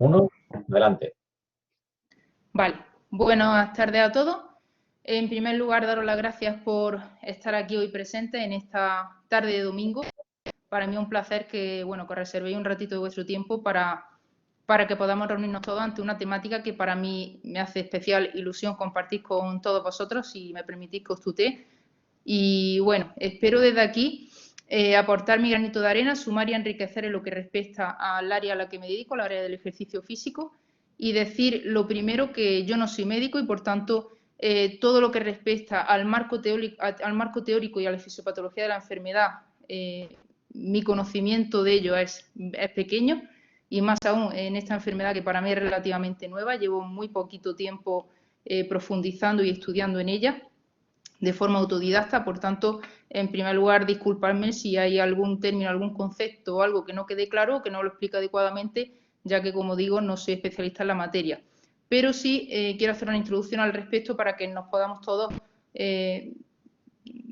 Uno, adelante. Vale, buenas tardes a todos. En primer lugar, daros las gracias por estar aquí hoy presentes en esta tarde de domingo. Para mí es un placer que reservéis un ratito de vuestro tiempo para que podamos reunirnos todos ante una temática que para mí me hace especial ilusión compartir con todos vosotros, si me permitís que os tutee. Y bueno, espero desde aquí aportar mi granito de arena, sumar y enriquecer en lo que respecta al área a la que me dedico, al área del ejercicio físico, y decir lo primero que yo no soy médico y por tanto todo lo que respecta al marco teórico y a la fisiopatología de la enfermedad, mi conocimiento de ello es pequeño, y más aún en esta enfermedad que para mí es relativamente nueva, llevo muy poquito tiempo profundizando y estudiando en ella de forma autodidacta. Por tanto, en primer lugar, disculparme si hay algún término, algún concepto o algo que no quede claro o que no lo explique adecuadamente, ya que, como digo, no soy especialista en la materia. Pero sí quiero hacer una introducción al respecto para que nos podamos todos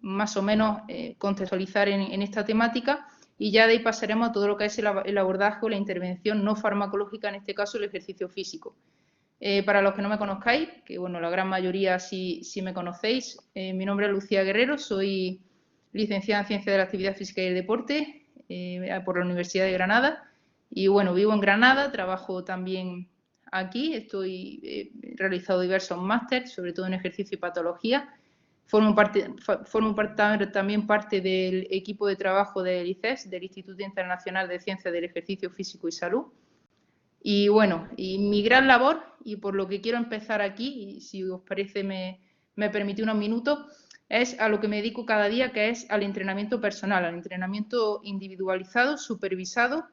más o menos contextualizar en esta temática, y ya de ahí pasaremos a todo lo que es el abordaje o la intervención no farmacológica, en este caso el ejercicio físico. Para los que no me conozcáis, que bueno, la gran mayoría sí me conocéis, mi nombre es Lucía Guerrero, soy licenciada en Ciencias de la Actividad Física y el Deporte por la Universidad de Granada, y bueno, vivo en Granada, trabajo también aquí, he realizado diversos másteres, sobre todo en ejercicio y patología. Formo también parte del equipo de trabajo del ICES, del Instituto Internacional de Ciencias del Ejercicio Físico y Salud. Y bueno, y mi gran labor, y por lo que quiero empezar aquí, y si os parece me permitís unos minutos, es a lo que me dedico cada día, que es al entrenamiento personal, al entrenamiento individualizado, supervisado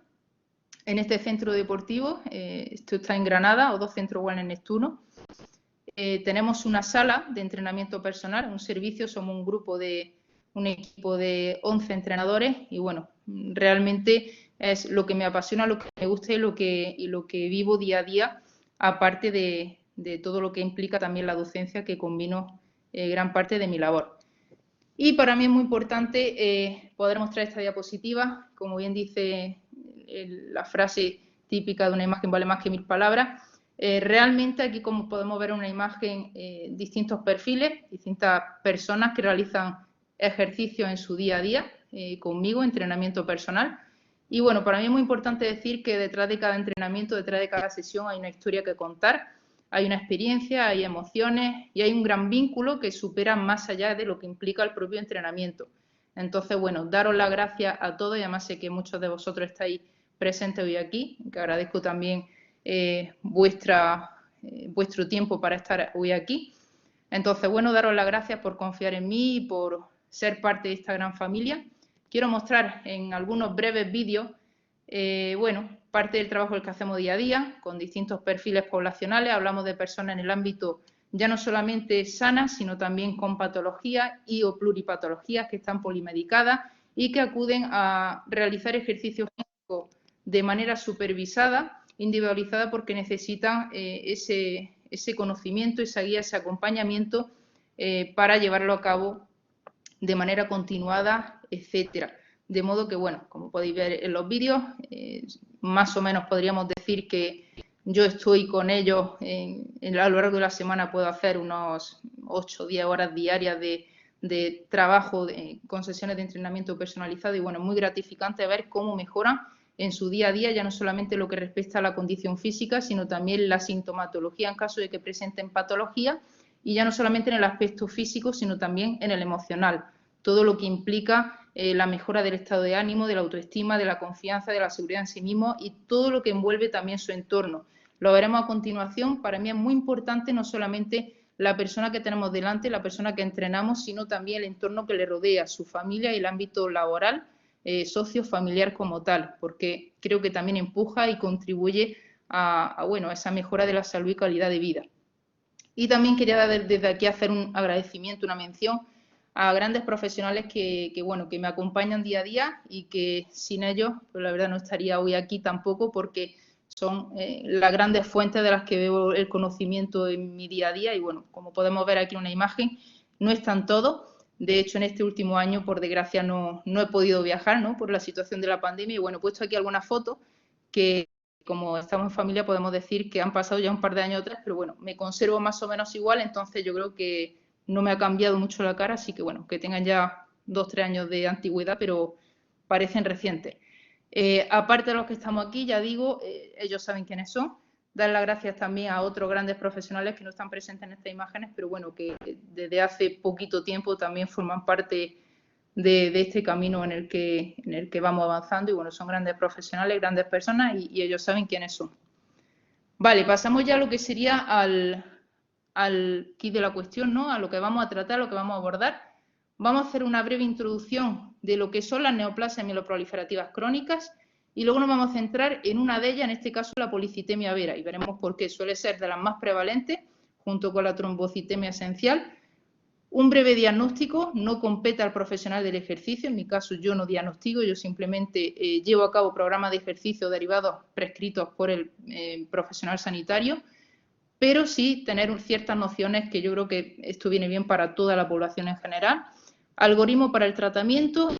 en este centro deportivo. Esto está en Granada, o dos centros wellness en Neptuno. Tenemos una sala de entrenamiento personal, un servicio, somos un equipo de 11 entrenadores, y bueno, realmente es lo que me apasiona, lo que me gusta y lo que vivo día a día, aparte de todo lo que implica también la docencia, que combino gran parte de mi labor. Y para mí es muy importante poder mostrar esta diapositiva, como bien dice la frase típica de una imagen vale más que 1000 palabras. Realmente aquí, como podemos ver en una imagen, distintos perfiles, distintas personas que realizan ejercicios en su día a día conmigo, entrenamiento personal. Y bueno, para mí es muy importante decir que detrás de cada entrenamiento, detrás de cada sesión hay una historia que contar, hay una experiencia, hay emociones y hay un gran vínculo que supera más allá de lo que implica el propio entrenamiento. Entonces, bueno, daros las gracias a todos, y además sé que muchos de vosotros estáis presentes hoy aquí, que agradezco también vuestro tiempo para estar hoy aquí. Entonces, bueno, daros las gracias por confiar en mí y por ser parte de esta gran familia. Quiero mostrar en algunos breves vídeos, parte del trabajo que hacemos día a día, con distintos perfiles poblacionales. Hablamos de personas en el ámbito ya no solamente sanas, sino también con patologías y o pluripatologías que están polimedicadas y que acuden a realizar ejercicio físico de manera supervisada, individualizada, porque necesitan ese conocimiento, esa guía, ese acompañamiento para llevarlo a cabo de manera continuada, etcétera. De modo que, bueno, como podéis ver en los vídeos, más o menos podríamos decir que yo estoy con ellos a lo largo de la semana, puedo hacer unos 8 o 10 horas diarias de trabajo con sesiones de entrenamiento personalizado, y bueno, es muy gratificante ver cómo mejoran en su día a día, ya no solamente lo que respecta a la condición física, sino también la sintomatología en caso de que presenten patología, y ya no solamente en el aspecto físico, sino también en el emocional, todo lo que implica la mejora del estado de ánimo, de la autoestima, de la confianza, de la seguridad en sí mismo y todo lo que envuelve también su entorno. Lo veremos a continuación. Para mí es muy importante no solamente la persona que tenemos delante, la persona que entrenamos, sino también el entorno que le rodea, su familia y el ámbito laboral, socio-familiar como tal, porque creo que también empuja y contribuye a esa mejora de la salud y calidad de vida. Y también quería desde aquí hacer un agradecimiento, una mención a grandes profesionales que me acompañan día a día y que sin ellos, pues la verdad no estaría hoy aquí tampoco, porque son las grandes fuentes de las que veo el conocimiento en mi día a día. Y bueno, como podemos ver aquí en una imagen, no están todos. De hecho, en este último año, por desgracia, no he podido viajar, ¿no?, por la situación de la pandemia. Y bueno, he puesto aquí algunas fotos que como estamos en familia podemos decir que han pasado ya un par de años o tres, pero bueno, me conservo más o menos igual, entonces yo creo que no me ha cambiado mucho la cara, así que bueno, que tengan ya 2 o 3 años de antigüedad, pero parecen recientes. Aparte de los que estamos aquí, ya digo, ellos saben quiénes son. Dar las gracias también a otros grandes profesionales que no están presentes en estas imágenes, pero bueno, que desde hace poquito tiempo también forman parte de este camino en el que vamos avanzando. Y bueno, son grandes profesionales, grandes personas y ellos saben quiénes son. Vale, pasamos ya a lo que sería al kit de la cuestión, ¿no? A lo que vamos a tratar, a lo que vamos a abordar. Vamos a hacer una breve introducción de lo que son las neoplasias mieloproliferativas crónicas y luego nos vamos a centrar en una de ellas, en este caso la policitemia vera, y veremos por qué suele ser de las más prevalentes, junto con la trombocitemia esencial. Un breve diagnóstico, no compete al profesional del ejercicio, en mi caso yo no diagnostico, yo simplemente llevo a cabo programas de ejercicio derivados prescritos por el profesional sanitario, pero sí tener ciertas nociones que yo creo que esto viene bien para toda la población en general. Algoritmo para el tratamiento,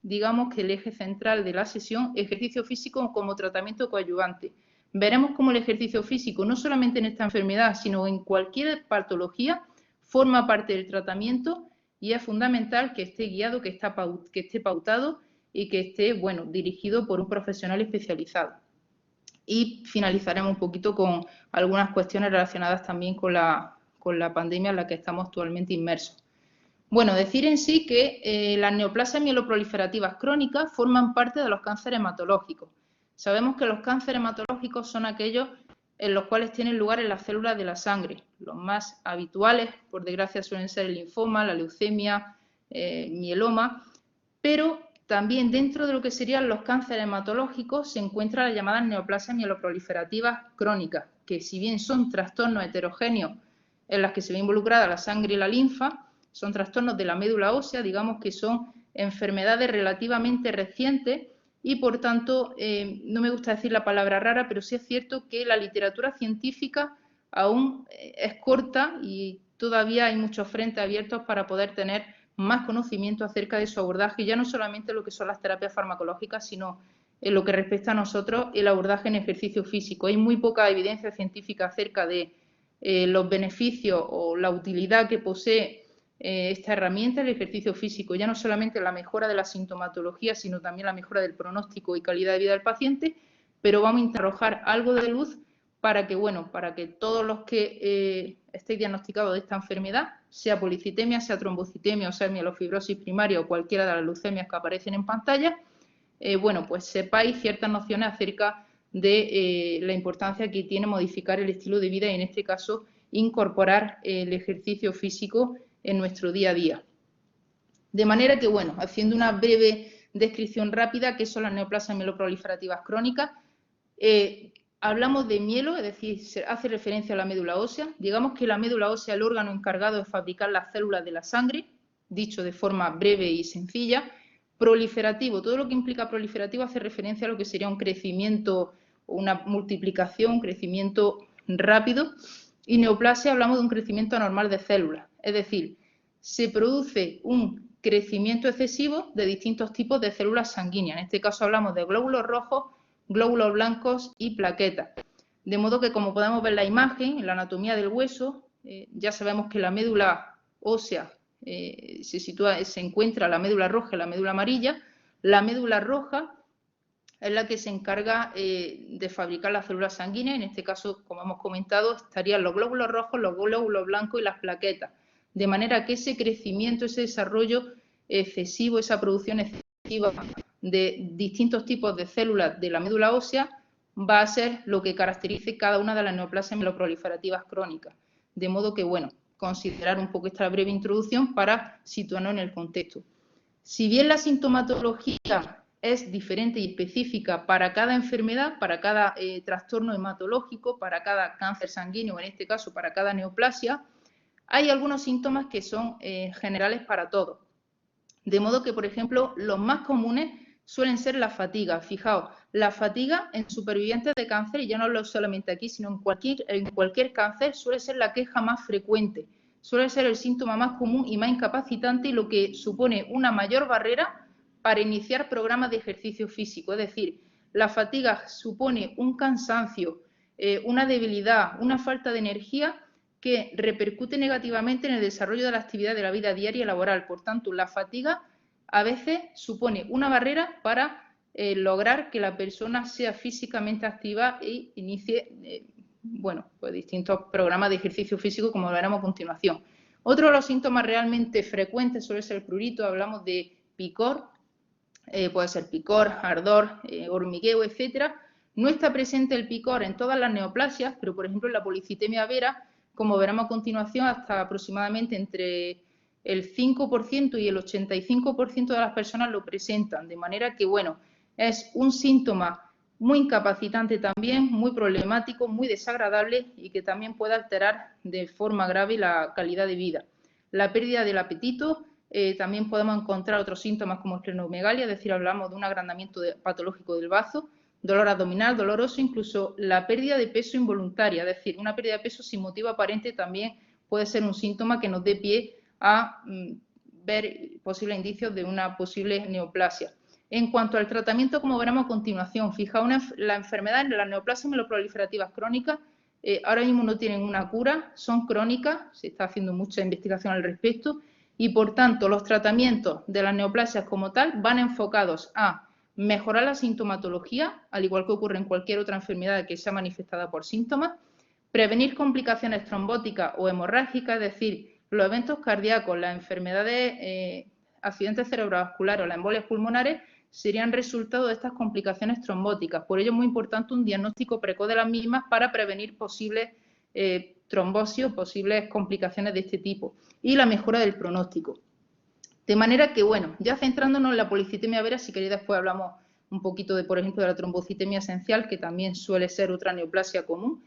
digamos que el eje central de la sesión, ejercicio físico como tratamiento coadyuvante. Veremos cómo el ejercicio físico, no solamente en esta enfermedad, sino en cualquier patología, forma parte del tratamiento y es fundamental que esté guiado, que esté pautado y que esté, bueno, dirigido por un profesional especializado. Y finalizaremos un poquito con algunas cuestiones relacionadas también con la pandemia en la que estamos actualmente inmersos. Bueno, decir en sí que las neoplasias mieloproliferativas crónicas forman parte de los cánceres hematológicos. Sabemos que los cánceres hematológicos son aquellos en los cuales tienen lugar en las células de la sangre. Los más habituales, por desgracia, suelen ser el linfoma, la leucemia, mieloma, pero también dentro de lo que serían los cánceres hematológicos se encuentran las llamadas neoplasias mieloproliferativas crónicas, que si bien son trastornos heterogéneos en los que se ve involucrada la sangre y la linfa, son trastornos de la médula ósea, digamos que son enfermedades relativamente recientes y, por tanto, no me gusta decir la palabra rara, pero sí es cierto que la literatura científica aún es corta y todavía hay muchos frentes abiertos para poder tener más conocimiento acerca de su abordaje, ya no solamente lo que son las terapias farmacológicas, sino en lo que respecta a nosotros el abordaje en ejercicio físico. Hay muy poca evidencia científica acerca de los beneficios o la utilidad que posee esta herramienta, el ejercicio físico, ya no solamente la mejora de la sintomatología, sino también la mejora del pronóstico y calidad de vida del paciente, pero vamos a arrojar algo de luz para que, bueno, para que todos los que estéis diagnosticados de esta enfermedad, sea policitemia, sea trombocitemia o sea mielofibrosis primaria o cualquiera de las leucemias que aparecen en pantalla, bueno, pues sepáis ciertas nociones acerca de la importancia que tiene modificar el estilo de vida y, en este caso, incorporar el ejercicio físico en nuestro día a día. De manera que, bueno, haciendo una breve descripción rápida, ¿qué son las neoplasias mieloproliferativas crónicas? Hablamos de mielo, es decir, se hace referencia a la médula ósea. Digamos que la médula ósea es el órgano encargado de fabricar las células de la sangre, dicho de forma breve y sencilla. Proliferativo, todo lo que implica proliferativo hace referencia a lo que sería un crecimiento, una multiplicación, un crecimiento rápido. Y neoplasia hablamos de un crecimiento anormal de células, es decir, se produce un crecimiento excesivo de distintos tipos de células sanguíneas. En este caso hablamos de glóbulos rojos, glóbulos blancos y plaquetas. De modo que, como podemos ver en la imagen, en la anatomía del hueso, ya sabemos que la médula ósea se encuentra la médula roja y la médula amarilla. La médula roja es la que se encarga de fabricar las células sanguíneas. En este caso, como hemos comentado, estarían los glóbulos rojos, los glóbulos blancos y las plaquetas. De manera que ese crecimiento, ese desarrollo excesivo, esa producción excesiva de distintos tipos de células de la médula ósea va a ser lo que caracterice cada una de las neoplasias mieloproliferativas crónicas. De modo que, bueno, considerar un poco esta breve introducción para situarnos en el contexto. Si bien la sintomatología es diferente y específica para cada enfermedad, para cada trastorno hematológico, para cada cáncer sanguíneo, en este caso para cada neoplasia, hay algunos síntomas que son generales para todos. De modo que, por ejemplo, los más comunes suelen ser la fatiga. Fijaos, la fatiga en supervivientes de cáncer, y ya no hablo solamente aquí, sino en cualquier cáncer, suele ser la queja más frecuente. Suele ser el síntoma más común y más incapacitante, y lo que supone una mayor barrera para iniciar programas de ejercicio físico. Es decir, La fatiga supone un cansancio, una debilidad, una falta de energía que repercute negativamente en el desarrollo de la actividad de la vida diaria y laboral. Por tanto, la fatiga a veces supone una barrera para lograr que la persona sea físicamente activa e inicie pues distintos programas de ejercicio físico, como veremos a continuación. Otro de los síntomas realmente frecuentes suele ser el prurito. Hablamos de picor, puede ser picor, ardor, hormigueo, etcétera. No está presente el picor en todas las neoplasias, pero por ejemplo en la policitemia vera, como veremos a continuación, hasta aproximadamente entre el 5% y el 85% de las personas lo presentan, de manera que, bueno, es un síntoma muy incapacitante también, muy problemático, muy desagradable y que también puede alterar de forma grave la calidad de vida. La pérdida del apetito, también podemos encontrar otros síntomas como esplenomegalia, es decir, hablamos de un agrandamiento patológico del bazo, dolor abdominal, doloroso, incluso la pérdida de peso involuntaria, es decir, una pérdida de peso sin motivo aparente también puede ser un síntoma que nos dé pie a ver posibles indicios de una posible neoplasia. En cuanto al tratamiento, como veremos a continuación, fijaos, la enfermedad en las neoplasias mieloproliferativas crónicas ahora mismo no tienen una cura, son crónicas, se está haciendo mucha investigación al respecto y, por tanto, los tratamientos de las neoplasias como tal van enfocados a mejorar la sintomatología, al igual que ocurre en cualquier otra enfermedad que sea manifestada por síntomas, prevenir complicaciones trombóticas o hemorrágicas, es decir, los eventos cardíacos, las enfermedades, accidentes cerebrovasculares o las embolias pulmonares serían resultado de estas complicaciones trombóticas. Por ello es muy importante un diagnóstico precoz de las mismas para prevenir posibles trombosis o posibles complicaciones de este tipo y la mejora del pronóstico. De manera que, bueno, ya centrándonos en la policitemia vera, si queréis después hablamos un poquito de, por ejemplo, de la trombocitemia esencial, que también suele ser otra neoplasia común.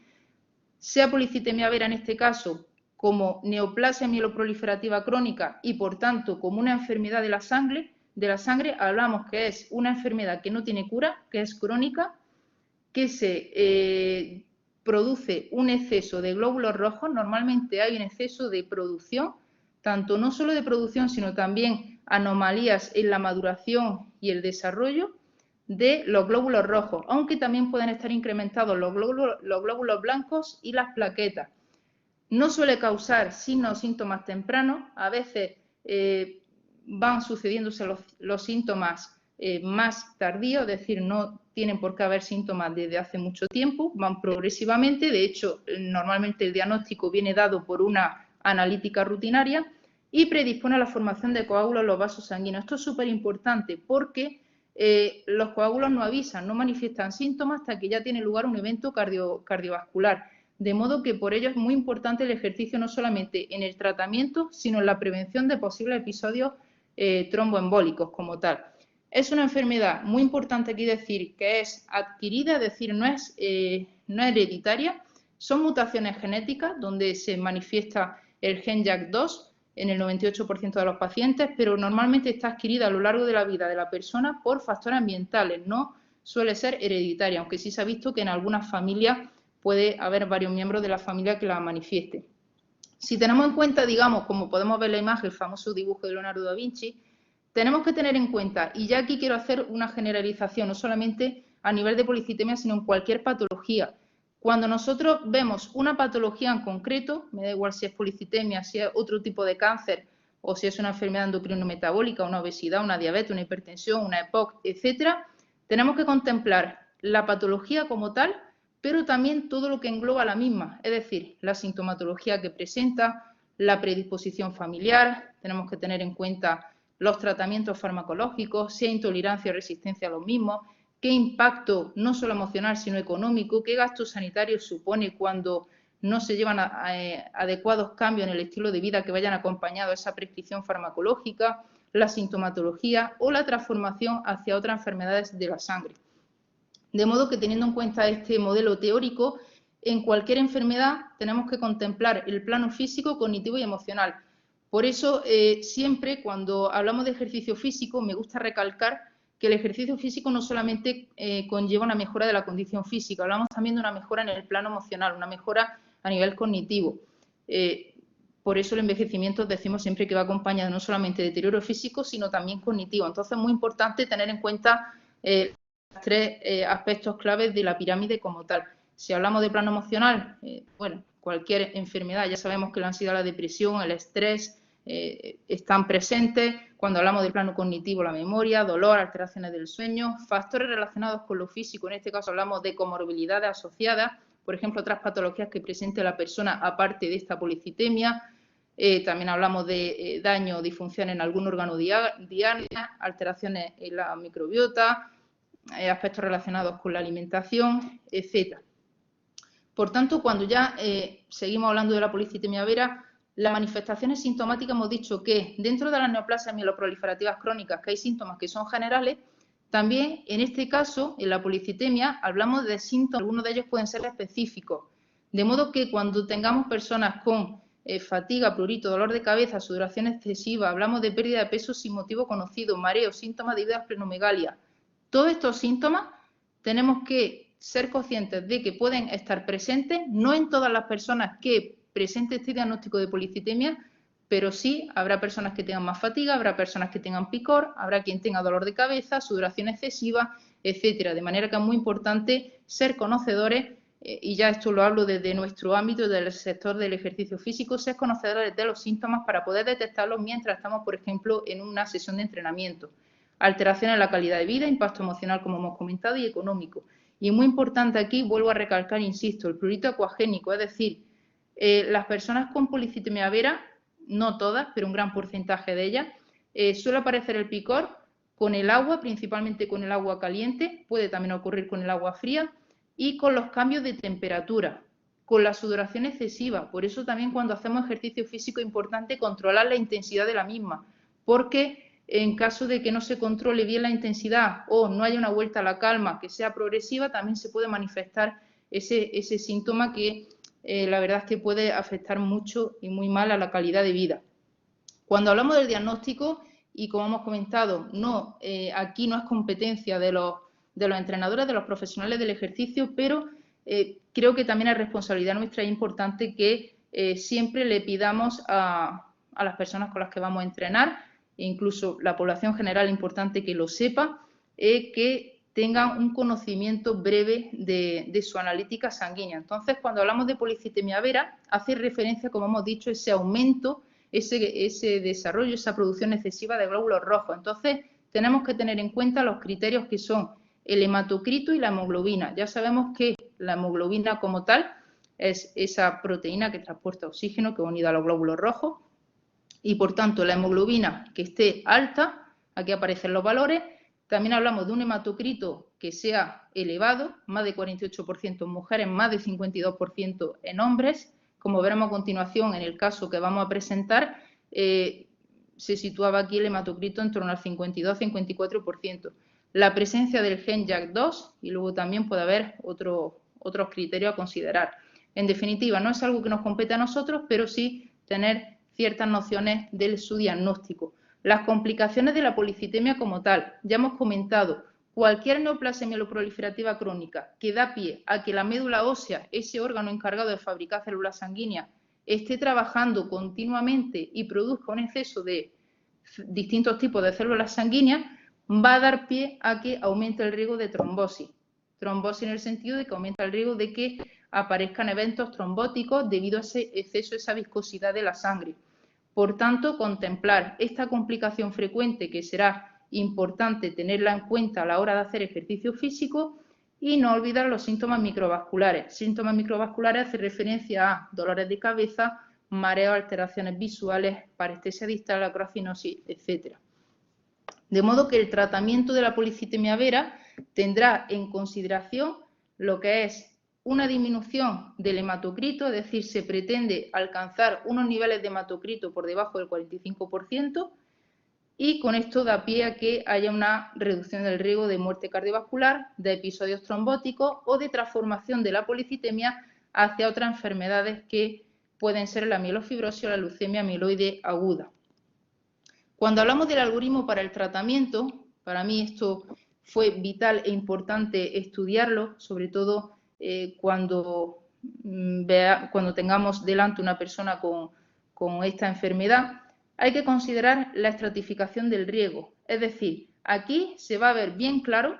Sea policitemia vera en este caso como neoplasia mieloproliferativa crónica y, por tanto, como una enfermedad de la sangre, hablamos que es una enfermedad que no tiene cura, que es crónica, que se produce un exceso de glóbulos rojos. Normalmente hay un exceso de producción, tanto no solo de producción, sino también anomalías en la maduración y el desarrollo de los glóbulos rojos, aunque también pueden estar incrementados los glóbulos blancos y las plaquetas. No suele causar signos o síntomas tempranos, a veces van sucediéndose los síntomas más tardíos, es decir, no tienen por qué haber síntomas desde hace mucho tiempo, van progresivamente. De hecho, normalmente el diagnóstico viene dado por una analítica rutinaria y predispone a la formación de coágulos en los vasos sanguíneos. Esto es súper importante porque los coágulos no avisan, no manifiestan síntomas hasta que ya tiene lugar un evento cardiovascular. De modo que por ello es muy importante el ejercicio no solamente en el tratamiento, sino en la prevención de posibles episodios tromboembólicos como tal. Es una enfermedad muy importante aquí decir que es adquirida, es decir, no es hereditaria. Son mutaciones genéticas donde se manifiesta el gen JAK2 en el 98% de los pacientes, pero normalmente está adquirida a lo largo de la vida de la persona por factores ambientales, no suele ser hereditaria, aunque sí se ha visto que en algunas familias puede haber varios miembros de la familia que la manifiesten. Si tenemos en cuenta, digamos, como podemos ver en la imagen, el famoso dibujo de Leonardo da Vinci, tenemos que tener en cuenta, y ya aquí quiero hacer una generalización, no solamente a nivel de policitemia, sino en cualquier patología. Cuando nosotros vemos una patología en concreto, me da igual si es policitemia, si es otro tipo de cáncer, o si es una enfermedad endocrino-metabólica, una obesidad, una diabetes, una hipertensión, una EPOC, etcétera, tenemos que contemplar la patología como tal, pero también todo lo que engloba la misma, es decir, la sintomatología que presenta, la predisposición familiar, tenemos que tener en cuenta los tratamientos farmacológicos, si hay intolerancia o resistencia a los mismos, qué impacto no solo emocional sino económico, qué gastos sanitarios supone cuando no se llevan adecuados cambios en el estilo de vida que vayan acompañados a esa prescripción farmacológica, la sintomatología o la transformación hacia otras enfermedades de la sangre. De modo que, teniendo en cuenta este modelo teórico, en cualquier enfermedad tenemos que contemplar el plano físico, cognitivo y emocional. Por eso, siempre cuando hablamos de ejercicio físico, me gusta recalcar que el ejercicio físico no solamente conlleva una mejora de la condición física, hablamos también de una mejora en el plano emocional, una mejora a nivel cognitivo. Por eso el envejecimiento decimos siempre que va acompañado no solamente de deterioro físico, sino también cognitivo. Entonces es muy importante tener en cuenta tres aspectos claves de la pirámide como tal. Si hablamos de plano emocional, bueno, cualquier enfermedad, ya sabemos que la ansiedad, la depresión, el estrés están presentes. Cuando hablamos del plano cognitivo, la memoria, dolor, alteraciones del sueño, factores relacionados con lo físico, en este caso hablamos de comorbilidades asociadas, por ejemplo, otras patologías que presente la persona aparte de esta policitemia. También hablamos de daño o disfunción en algún órgano diario, alteraciones en la microbiota, aspectos relacionados con la alimentación, etc. Por tanto, cuando ya seguimos hablando de la policitemia vera, las manifestaciones sintomáticas hemos dicho que dentro de las neoplasias mieloproliferativas crónicas, que hay síntomas que son generales, también en este caso, en la policitemia, hablamos de síntomas, algunos de ellos pueden ser específicos. De modo que cuando tengamos personas con fatiga, prurito, dolor de cabeza, sudoración excesiva, hablamos de pérdida de peso sin motivo conocido, mareo, síntomas de esplenomegalia, todos estos síntomas tenemos que ser conscientes de que pueden estar presentes, no en todas las personas que presenten este diagnóstico de policitemia, pero sí habrá personas que tengan más fatiga, habrá personas que tengan picor, habrá quien tenga dolor de cabeza, sudoración excesiva, etcétera. De manera que es muy importante ser conocedores, y ya esto lo hablo desde nuestro ámbito, del sector del ejercicio físico, ser conocedores de los síntomas para poder detectarlos mientras estamos, por ejemplo, en una sesión de entrenamiento. Alteraciones en la calidad de vida, impacto emocional, como hemos comentado, y económico. Y muy importante aquí, vuelvo a recalcar, insisto, el prurito acuagénico, es decir, las personas con policitemia vera, no todas, pero un gran porcentaje de ellas, suele aparecer el picor con el agua, principalmente con el agua caliente, puede también ocurrir con el agua fría, y con los cambios de temperatura, con la sudoración excesiva. Por eso también cuando hacemos ejercicio físico es importante controlar la intensidad de la misma, porque en caso de que no se controle bien la intensidad o no haya una vuelta a la calma que sea progresiva, también se puede manifestar ese síntoma que la verdad es que puede afectar mucho y muy mal a la calidad de vida. Cuando hablamos del diagnóstico, y como hemos comentado, aquí no es competencia de los entrenadores, de los profesionales del ejercicio, pero creo que también es responsabilidad nuestra, es importante que siempre le pidamos a las personas con las que vamos a entrenar, e incluso la población general, importante que lo sepa, que tengan un conocimiento breve de su analítica sanguínea. Entonces, cuando hablamos de policitemia vera, hace referencia, como hemos dicho, ese aumento, ese desarrollo, esa producción excesiva de glóbulos rojos. Entonces, tenemos que tener en cuenta los criterios que son el hematocrito y la hemoglobina. Ya sabemos que la hemoglobina como tal es esa proteína que transporta oxígeno que va unida a los glóbulos rojos, y por tanto la hemoglobina que esté alta, aquí aparecen los valores. También hablamos de un hematocrito que sea elevado, más de 48% en mujeres, más de 52% en hombres. Como veremos a continuación en el caso que vamos a presentar, se situaba aquí el hematocrito en torno al 52-54%. La presencia del gen JAK2, y luego también puede haber otros criterios a considerar. En definitiva, no es algo que nos compete a nosotros, pero sí tener ciertas nociones de su diagnóstico. Las complicaciones de la policitemia como tal, ya hemos comentado, cualquier neoplasia mieloproliferativa crónica que da pie a que la médula ósea, ese órgano encargado de fabricar células sanguíneas, esté trabajando continuamente y produzca un exceso de distintos tipos de células sanguíneas, va a dar pie a que aumente el riesgo de trombosis. Trombosis en el sentido de que aumenta el riesgo de que aparezcan eventos trombóticos debido a ese exceso, esa viscosidad de la sangre. Por tanto, contemplar esta complicación frecuente, que será importante tenerla en cuenta a la hora de hacer ejercicio físico, y no olvidar los síntomas microvasculares. Síntomas microvasculares hace referencia a dolores de cabeza, mareo, alteraciones visuales, parestesia distal, acroacinosis, etc. De modo que el tratamiento de la policitemia vera tendrá en consideración lo que es una disminución del hematocrito, es decir, se pretende alcanzar unos niveles de hematocrito por debajo del 45%, y con esto da pie a que haya una reducción del riesgo de muerte cardiovascular, de episodios trombóticos o de transformación de la policitemia hacia otras enfermedades que pueden ser la mielofibrosis o la leucemia amiloide aguda. Cuando hablamos del algoritmo para el tratamiento, para mí esto fue vital e importante estudiarlo, sobre todo cuando tengamos delante una persona con esta enfermedad. Hay que considerar la estratificación del riesgo, es decir, aquí se va a ver bien claro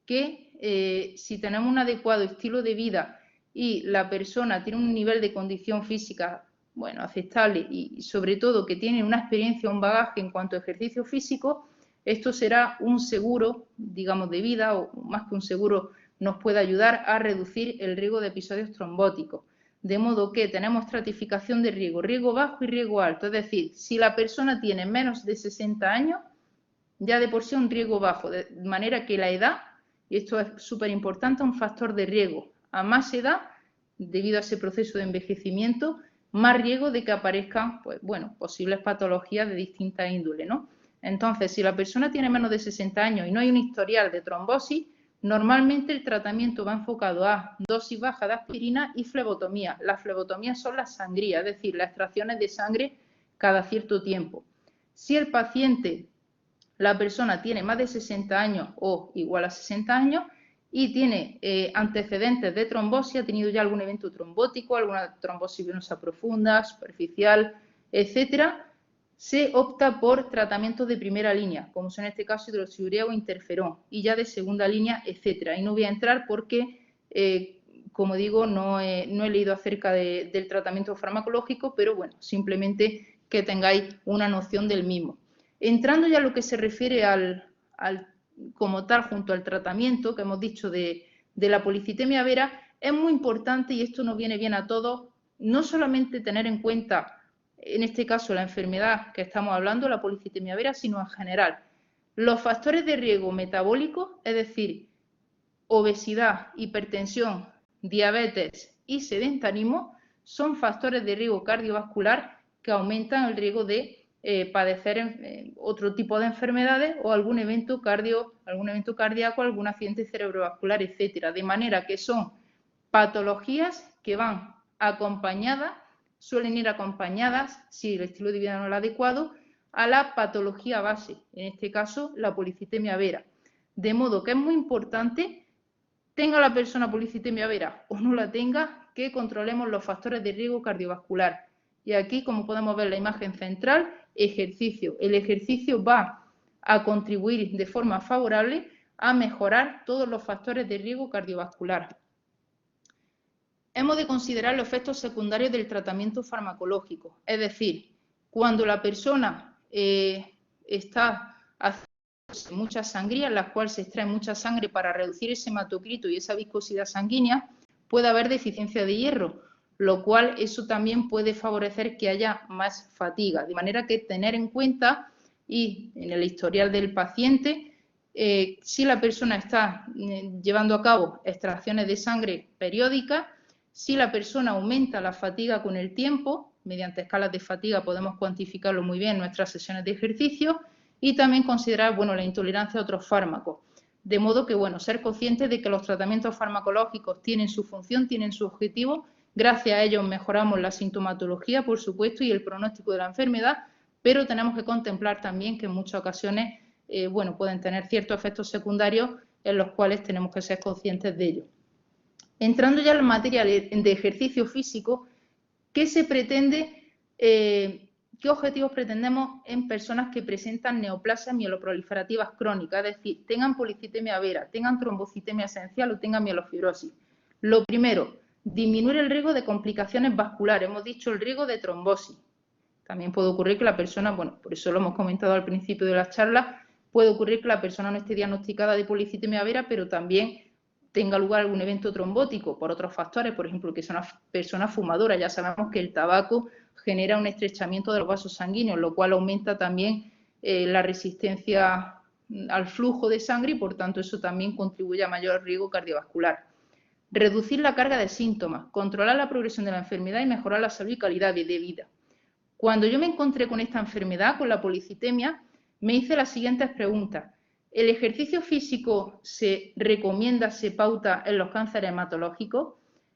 que si tenemos un adecuado estilo de vida y la persona tiene un nivel de condición física, bueno, aceptable y sobre todo que tiene una experiencia, un bagaje en cuanto a ejercicio físico, esto será un seguro, digamos, de vida, o más que un seguro, nos puede ayudar a reducir el riesgo de episodios trombóticos. De modo que tenemos estratificación de riesgo bajo y riesgo alto. Es decir, si la persona tiene menos de 60 años, ya de por sí un riesgo bajo, de manera que la edad, y esto es súper importante, un factor de riesgo. A más edad, debido a ese proceso de envejecimiento, más riesgo de que aparezcan, pues, bueno, posibles patologías de distinta índole, ¿no? Entonces, si la persona tiene menos de 60 años y no hay un historial de trombosis, normalmente el tratamiento va enfocado a dosis baja de aspirina y flebotomía. Las flebotomías son las sangrías, es decir, las extracciones de sangre cada cierto tiempo. Si el paciente, la persona tiene más de 60 años o igual a 60 años y tiene antecedentes de trombosis, ha tenido ya algún evento trombótico, alguna trombosis venosa profunda, superficial, etcétera, se opta por tratamientos de primera línea, como son en este caso hidroxiurea o interferón, y ya de segunda línea, etcétera. Y no voy a entrar porque, como digo, no he leído acerca del tratamiento farmacológico, pero bueno, simplemente que tengáis una noción del mismo. Entrando ya a lo que se refiere como tal, junto al tratamiento que hemos dicho de la policitemia vera, es muy importante, y esto nos viene bien a todos, no solamente tener en cuenta, en este caso, la enfermedad que estamos hablando, la policitemia vera, sino en general. Los factores de riesgo metabólicos, es decir, obesidad, hipertensión, diabetes y sedentarismo, son factores de riesgo cardiovascular que aumentan el riesgo de padecer otro tipo de enfermedades o algún evento cardíaco, algún accidente cerebrovascular, etcétera. De manera que son patologías que van acompañadas, suelen ir acompañadas, si el estilo de vida no es el adecuado, a la patología base, en este caso la policitemia vera. De modo que es muy importante, tenga la persona policitemia vera o no la tenga, que controlemos los factores de riesgo cardiovascular. Y aquí, como podemos ver en la imagen central, ejercicio. El ejercicio va a contribuir de forma favorable a mejorar todos los factores de riesgo cardiovascular. Hemos de considerar los efectos secundarios del tratamiento farmacológico, es decir, cuando la persona está haciendo mucha sangría, en la cual se extrae mucha sangre para reducir ese hematocrito y esa viscosidad sanguínea, puede haber deficiencia de hierro, lo cual eso también puede favorecer que haya más fatiga. De manera que tener en cuenta, y en el historial del paciente, si la persona está llevando a cabo extracciones de sangre periódicas, si la persona aumenta la fatiga con el tiempo, mediante escalas de fatiga podemos cuantificarlo muy bien en nuestras sesiones de ejercicio, y también considerar, bueno, la intolerancia a otros fármacos. De modo que, bueno, ser conscientes de que los tratamientos farmacológicos tienen su función, tienen su objetivo. Gracias a ellos mejoramos la sintomatología, por supuesto, y el pronóstico de la enfermedad, pero tenemos que contemplar también que en muchas ocasiones, bueno, pueden tener ciertos efectos secundarios en los cuales tenemos que ser conscientes de ello. Entrando ya en la materia de ejercicio físico, ¿qué se pretende? ¿Qué objetivos pretendemos en personas que presentan neoplasias mieloproliferativas crónicas? Es decir, tengan policitemia vera, tengan trombocitemia esencial o tengan mielofibrosis. Lo primero, disminuir el riesgo de complicaciones vasculares. Hemos dicho el riesgo de trombosis. También puede ocurrir que la persona, bueno, por eso lo hemos comentado al principio de la charla, puede ocurrir que la persona no esté diagnosticada de policitemia vera, pero también tenga lugar algún evento trombótico por otros factores, por ejemplo, que son una persona fumadora. Ya sabemos que el tabaco genera un estrechamiento de los vasos sanguíneos, lo cual aumenta también la resistencia al flujo de sangre y, por tanto, eso también contribuye a mayor riesgo cardiovascular. Reducir la carga de síntomas, controlar la progresión de la enfermedad y mejorar la salud y calidad de vida. Cuando yo me encontré con esta enfermedad, con la policitemia, me hice las siguientes preguntas. ¿El ejercicio físico se recomienda, se pauta en los cánceres hematológicos?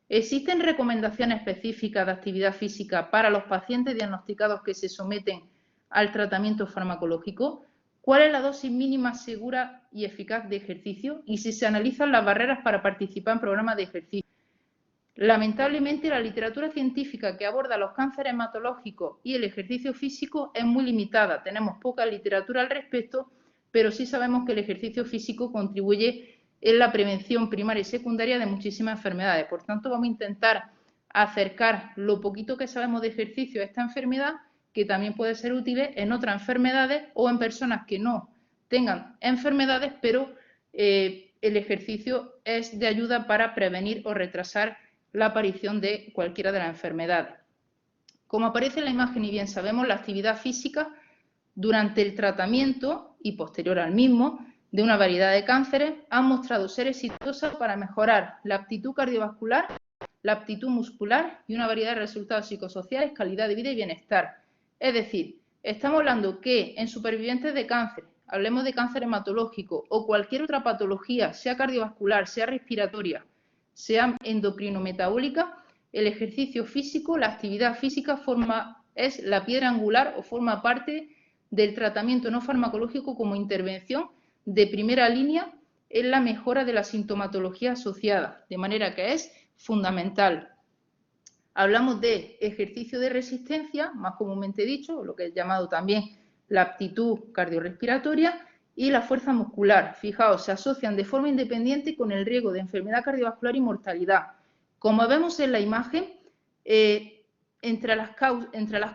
¿Existen recomendaciones específicas de actividad física para los pacientes diagnosticados que se someten al tratamiento farmacológico? ¿Cuál es la dosis mínima segura y eficaz de ejercicio? Y si se analizan las barreras para participar en programas de ejercicio. Lamentablemente, la literatura científica que aborda los cánceres hematológicos y el ejercicio físico es muy limitada. Tenemos poca literatura al respecto, pero sí sabemos que el ejercicio físico contribuye en la prevención primaria y secundaria de muchísimas enfermedades. Por tanto, vamos a intentar acercar lo poquito que sabemos de ejercicio a esta enfermedad, que también puede ser útil en otras enfermedades o en personas que no tengan enfermedades, pero el ejercicio es de ayuda para prevenir o retrasar la aparición de cualquiera de las enfermedades. Como aparece en la imagen y bien sabemos, la actividad física durante el tratamiento y posterior al mismo de una variedad de cánceres ha mostrado ser exitosa para mejorar la aptitud cardiovascular, la aptitud muscular y una variedad de resultados psicosociales, calidad de vida y bienestar. Es decir, estamos hablando que en supervivientes de cáncer, hablemos de cáncer hematológico o cualquier otra patología, sea cardiovascular, sea respiratoria, sea endocrino-metabólica, el ejercicio físico, la actividad física es la piedra angular o forma parte del tratamiento no farmacológico como intervención de primera línea en la mejora de la sintomatología asociada, de manera que es fundamental. Hablamos de ejercicio de resistencia, más comúnmente dicho, lo que es llamado también la aptitud cardiorrespiratoria, y la fuerza muscular. Fijaos, se asocian de forma independiente con el riesgo de enfermedad cardiovascular y mortalidad. Como vemos en la imagen, entre las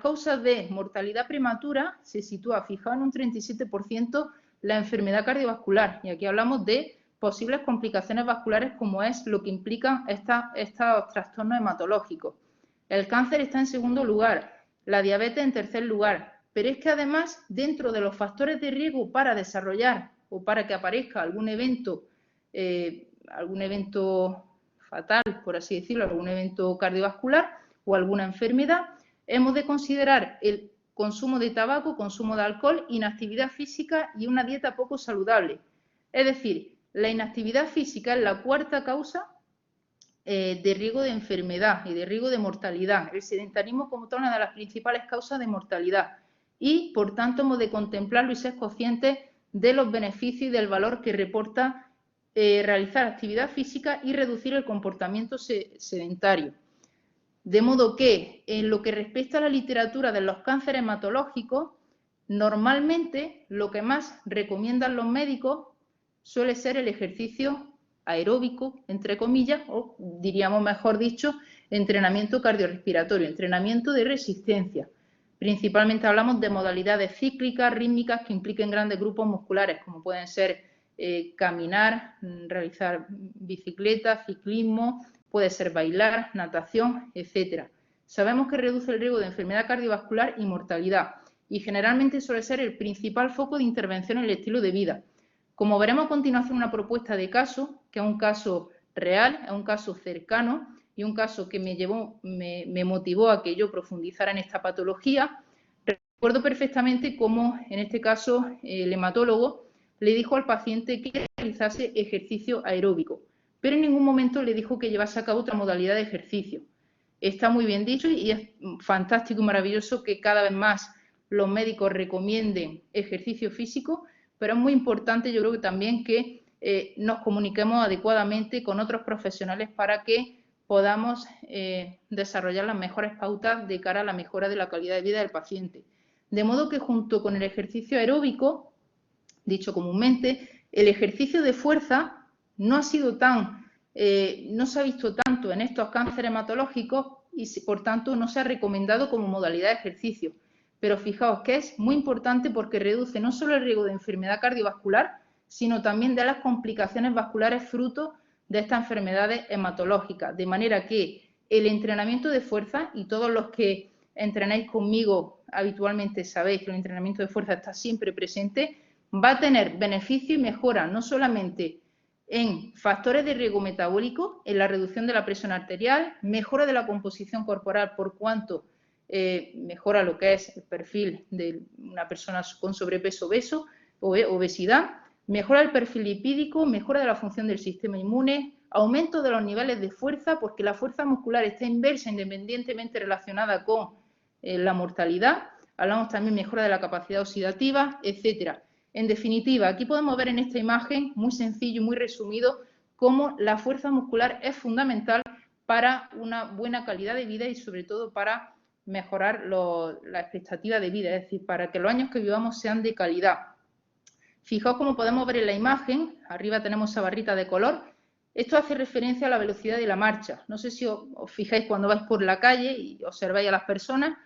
causas de mortalidad prematura se sitúa, fijaos, en un 37% la enfermedad cardiovascular. Y aquí hablamos de posibles complicaciones vasculares, como es lo que implican estos trastornos hematológicos. El cáncer está en segundo lugar, la diabetes en tercer lugar, pero es que además, dentro de los factores de riesgo para desarrollar o para que aparezca algún evento fatal, por así decirlo, algún evento cardiovascular o alguna enfermedad, hemos de considerar el consumo de tabaco, consumo de alcohol, inactividad física y una dieta poco saludable. Es decir, la inactividad física es la cuarta causa de riesgo de enfermedad y de riesgo de mortalidad. El sedentarismo como tal es una de las principales causas de mortalidad y, por tanto, hemos de contemplarlo y ser conscientes de los beneficios y del valor que reporta realizar actividad física y reducir el comportamiento sedentario. De modo que, en lo que respecta a la literatura de los cánceres hematológicos, normalmente lo que más recomiendan los médicos suele ser el ejercicio aeróbico, entre comillas, o diríamos mejor dicho, entrenamiento cardiorrespiratorio, entrenamiento de resistencia. Principalmente hablamos de modalidades cíclicas, rítmicas, que impliquen grandes grupos musculares, como pueden ser caminar, realizar bicicleta, ciclismo, puede ser bailar, natación, etc. Sabemos que reduce el riesgo de enfermedad cardiovascular y mortalidad y generalmente suele ser el principal foco de intervención en el estilo de vida. Como veremos a continuación, una propuesta de caso, que es un caso real, es un caso cercano y un caso que me motivó a que yo profundizara en esta patología. Recuerdo perfectamente cómo, en este caso, el hematólogo le dijo al paciente que realizase ejercicio aeróbico, pero en ningún momento le dijo que llevase a cabo otra modalidad de ejercicio. Está muy bien dicho y es fantástico y maravilloso que cada vez más los médicos recomienden ejercicio físico, pero es muy importante, yo creo que también que nos comuniquemos adecuadamente con otros profesionales para que podamos desarrollar las mejores pautas de cara a la mejora de la calidad de vida del paciente. De modo que junto con el ejercicio aeróbico, dicho comúnmente, el ejercicio de fuerza no se ha visto tanto en estos cánceres hematológicos y por tanto no se ha recomendado como modalidad de ejercicio. Pero fijaos que es muy importante porque reduce no solo el riesgo de enfermedad cardiovascular, sino también de las complicaciones vasculares fruto de estas enfermedades hematológicas. De manera que el entrenamiento de fuerza, y todos los que entrenáis conmigo habitualmente sabéis que el entrenamiento de fuerza está siempre presente, va a tener beneficio y mejora no solamente en factores de riesgo metabólico, en la reducción de la presión arterial, mejora de la composición corporal por cuanto mejora lo que es el perfil de una persona con sobrepeso obeso o obesidad, mejora el perfil lipídico, mejora de la función del sistema inmune, aumento de los niveles de fuerza, porque la fuerza muscular está inversa independientemente relacionada con la mortalidad. Hablamos también de mejora de la capacidad oxidativa, etcétera. En definitiva, aquí podemos ver en esta imagen, muy sencillo y muy resumido, cómo la fuerza muscular es fundamental para una buena calidad de vida y sobre todo para mejorar la expectativa de vida, es decir, para que los años que vivamos sean de calidad. Fijaos cómo podemos ver en la imagen, arriba tenemos esa barrita de color. Esto hace referencia a la velocidad de la marcha. No sé si os fijáis cuando vais por la calle y observáis a las personas,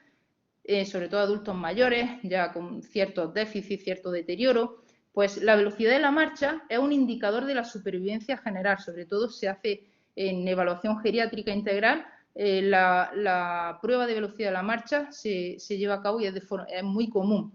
sobre todo adultos mayores, ya con ciertos déficits, cierto deterioro, pues la velocidad de la marcha es un indicador de la supervivencia general. Sobre todo se hace en evaluación geriátrica integral, la prueba de velocidad de la marcha se lleva a cabo y es muy común.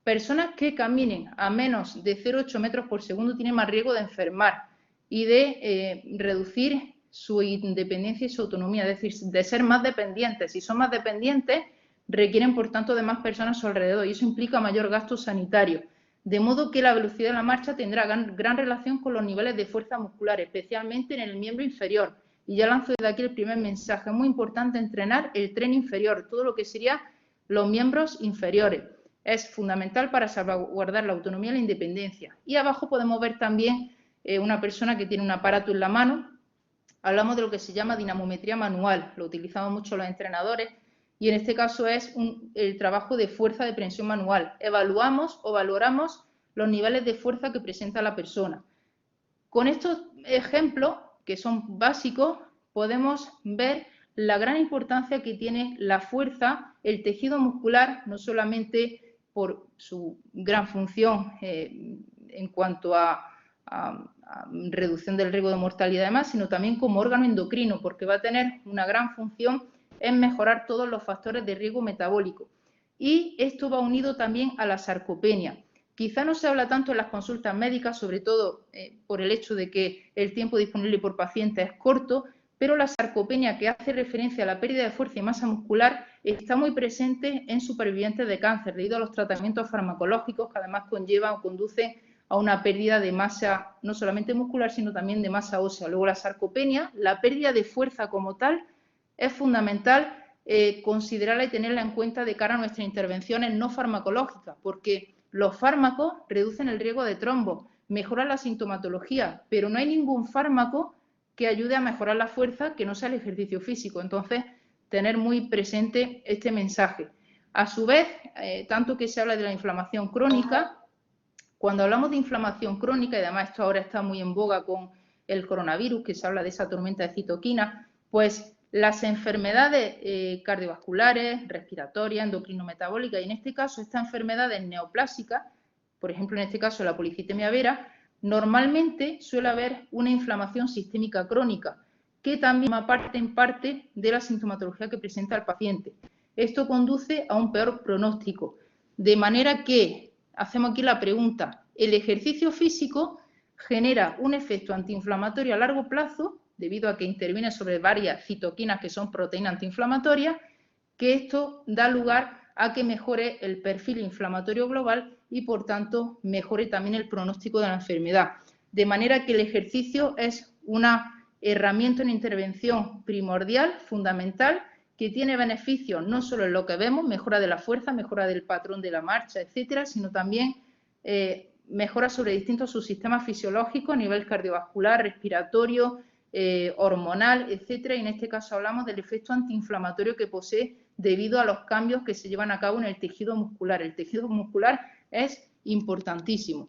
Personas que caminen a menos de 0,8 metros por segundo tienen más riesgo de enfermar y de reducir su independencia y su autonomía, es decir, de ser más dependientes. Si son más dependientes, requieren, por tanto, de más personas a su alrededor y eso implica mayor gasto sanitario. De modo que la velocidad de la marcha tendrá gran relación con los niveles de fuerza muscular, especialmente en el miembro inferior. Y ya lanzo desde aquí el primer mensaje. Es muy importante entrenar el tren inferior, todo lo que serían los miembros inferiores. Es fundamental para salvaguardar la autonomía y la independencia. Y abajo podemos ver también una persona que tiene un aparato en la mano. Hablamos de lo que se llama dinamometría manual. Lo utilizamos mucho los entrenadores. Y en este caso es el trabajo de fuerza de prensión manual. Evaluamos o valoramos los niveles de fuerza que presenta la persona. Con estos ejemplos, que son básicos, podemos ver la gran importancia que tiene la fuerza, el tejido muscular, no solamente por su gran función en cuanto a reducción del riesgo de mortalidad y demás, sino también como órgano endocrino, porque va a tener una gran función en mejorar todos los factores de riesgo metabólico. Y esto va unido también a la sarcopenia. Quizá no se habla tanto en las consultas médicas, sobre todo por el hecho de que el tiempo disponible por paciente es corto, pero la sarcopenia, que hace referencia a la pérdida de fuerza y masa muscular, está muy presente en supervivientes de cáncer, debido a los tratamientos farmacológicos que además conllevan o conducen a una pérdida de masa, no solamente muscular, sino también de masa ósea. Luego la sarcopenia, la pérdida de fuerza como tal, es fundamental considerarla y tenerla en cuenta de cara a nuestras intervenciones no farmacológicas, porque los fármacos reducen el riesgo de trombo, mejoran la sintomatología, pero no hay ningún fármaco que ayude a mejorar la fuerza que no sea el ejercicio físico. Entonces, tener muy presente este mensaje. A su vez, tanto que se habla de la inflamación crónica, cuando hablamos de inflamación crónica, y además esto ahora está muy en boga con el coronavirus, que se habla de esa tormenta de citoquinas, pues las enfermedades cardiovasculares, respiratorias, endocrinometabólicas, y en este caso estas enfermedades neoplásicas, por ejemplo en este caso la policitemia vera, normalmente suele haber una inflamación sistémica crónica, que también forma parte en parte de la sintomatología que presenta el paciente. Esto conduce a un peor pronóstico, de manera que hacemos aquí la pregunta, ¿el ejercicio físico genera un efecto antiinflamatorio a largo plazo, debido a que interviene sobre varias citoquinas que son proteínas antiinflamatorias, que esto da lugar a que mejore el perfil inflamatorio global y, por tanto, mejore también el pronóstico de la enfermedad? De manera que el ejercicio es una herramienta, una intervención primordial, fundamental, que tiene beneficios no solo en lo que vemos, mejora de la fuerza, mejora del patrón de la marcha, etcétera, sino también mejora sobre distintos subsistemas fisiológicos a nivel cardiovascular, respiratorio, hormonal, etcétera. Y en este caso hablamos del efecto antiinflamatorio que posee debido a los cambios que se llevan a cabo en el tejido muscular. El tejido muscular es importantísimo.